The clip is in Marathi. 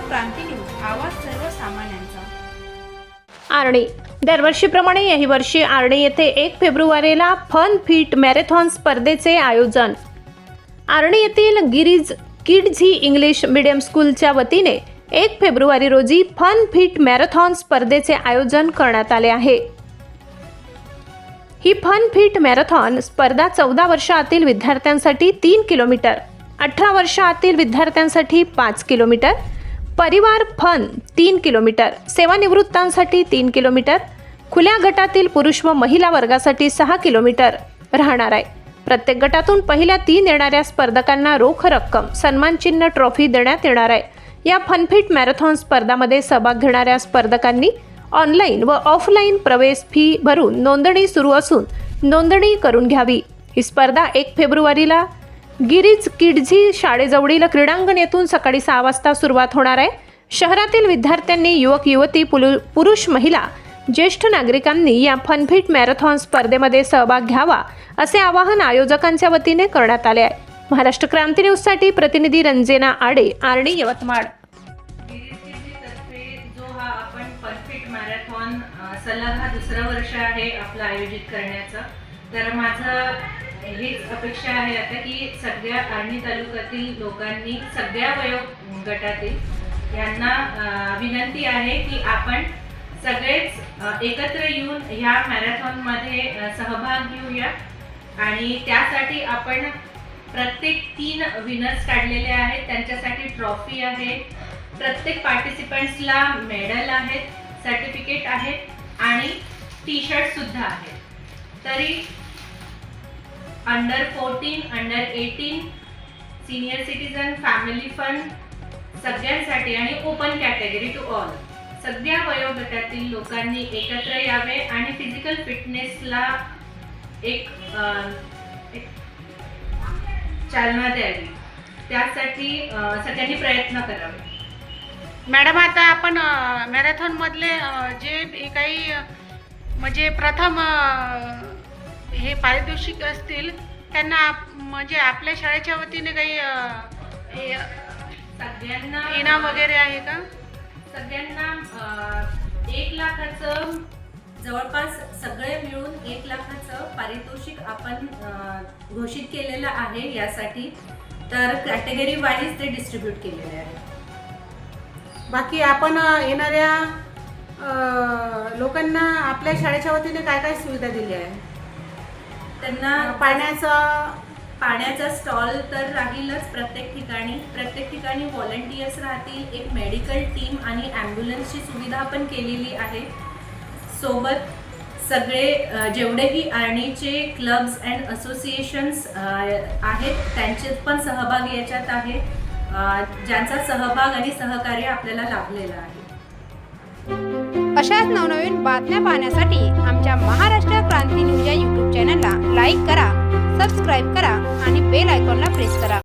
क्रांती न्यूज, आवाज सर्वसामान्यांचा। आर्णी दरवर्षीप्रमाणे याही वर्षी आर्णी येथे 1 फेब्रुवारीला फन फिट मॅरेथॉन स्पर्धेचे आयोजन। आर्णी येथील गिरीज किड्स ही इंग्लिश मीडियम स्कूलच्या वतीने 1 फेब्रुवारी रोजी फन फिट मॅरेथॉन स्पर्धेचे आयोजन करण्यात आले आहे। ही फन फिट मॅरेथॉन स्पर्धा 14 वर्षातील विद्यार्थ्यांसाठी 3 किलोमीटर, 18 वर्षातील विद्यार्थ्यांसाठी 5 किलोमीटर, परिवार फन 3 किलोमीटर, सेवानिवृत्तांसाठी 3 किलोमीटर, खुल्या गटातील पुरुष व महिला वर्गासाठी 6 किलोमीटर राहणार आहे। प्रत्येक गटातून पहिल्या 3 येणाऱ्या स्पर्धकांना रोख रक्कम, सन्मानचिन्ह, ट्रॉफी देण्यात येणार आहे। या फनफिट मॅरेथॉन स्पर्धामध्ये सहभाग घेणाऱ्या स्पर्धकांनी ऑनलाईन व ऑफलाईन प्रवेश फी भरून नोंदणी सुरू असून नोंदणी करून घ्यावी। ही स्पर्धा 1 फेब्रुवारीला गिरीज किड्झी शाळेजवळील क्रीडांगण येथून सकाळी 6 वाजता सुरुवात होणार आहे। शहरातील विद्यार्थ्यांनी, युवक युवती, पुरुष महिला, ज्येष्ठ नागरिकांनी या फनफिट मॅरेथॉन स्पर्धेमध्ये सहभाग घ्यावा असे आवाहन आयोजकांच्या वतीने करण्यात आले आहे। महाराष्ट्र क्रांती न्यूजसाठी प्रतिनिधी रंजना आडे, आर्णी, यवतमाळ। जो हा आपण फनफिट मॅरेथॉन सलग हा दुसरा वर्ष आहे आपलं आयोजित करण्याचा। तर माझं हीच अपेक्षा आहे आता की सगळ्या आर्णी तालुक्यातील लोकांनी, सगळ्या वयोगटातील यांना विनंती आहे की आपण सगळेच एकत्र येऊन ह्या मॅरेथॉनमध्ये सहभाग घेऊया। आणि त्यासाठी आपण प्रत्येक 3 विनर्स काढलेले आहेत, त्यांच्यासाठी ट्रॉफी आहे, प्रत्येक पार्टिसिपंट्सला मेडल आहेत, सर्टिफिकेट आहेत आणि टी शर्ट सुद्धा आहेत। तरी under 14, under 18, senior citizen, family fun सगळ्यांसाठी आणि ओपन कॅटेगरी टू ऑल, सगळ्या वयोगटातील लोकांनी एकत्र यावे आणि फिजिकल फिटनेसला एक चालना द्यावी, त्यासाठी सगळ्यांनी प्रयत्न करावे। मॅडम, आता आपण मॅरेथॉन मधले जे काही म्हणजे प्रथम हे पारितोषिक असतील त्यांना म्हणजे आपल्या शाळेच्या वतीने काही सगळ्यांना इनाम वगैरे आहे का? सगळ्यांना 1 लाखाचं जवळपास सगळे मिळून 1 लाखाचं पारितोषिक आपण घोषित केलेलं आहे यासाठी। तर कॅटेगरी वाईज ते डिस्ट्रीब्यूट केलेले आहे। बाकी आपण येणाऱ्या लोकांना आपल्या शाळेच्या वतीने काय काय सुविधा दिली आहे? त्यांना पाण्याचा स्टॉल तर राहीलच प्रत्येक ठिकाणी व्हॉलंटियर्स राहतील, एक मेडिकल टीम आणि ॲम्ब्युलन्सची सुविधा पण केलेली आहे। सोबत सगळे जेवढेही आर्णीचे क्लब्स अँड असोसिएशन्स आहेत त्यांचे पण सहभाग याच्यात आहे, ज्यांचा सहभाग आणि सहकार्य आपल्याला लाभलेलं आहे। अशाच नवनवीन बातम्या पाहण्यासाठी आमच्या महाराष्ट्र क्रांती न्यूज या YouTube चॅनलला लाईक करा, सबस्क्राईब करा आणि बेल आयकॉनला प्रेस करा।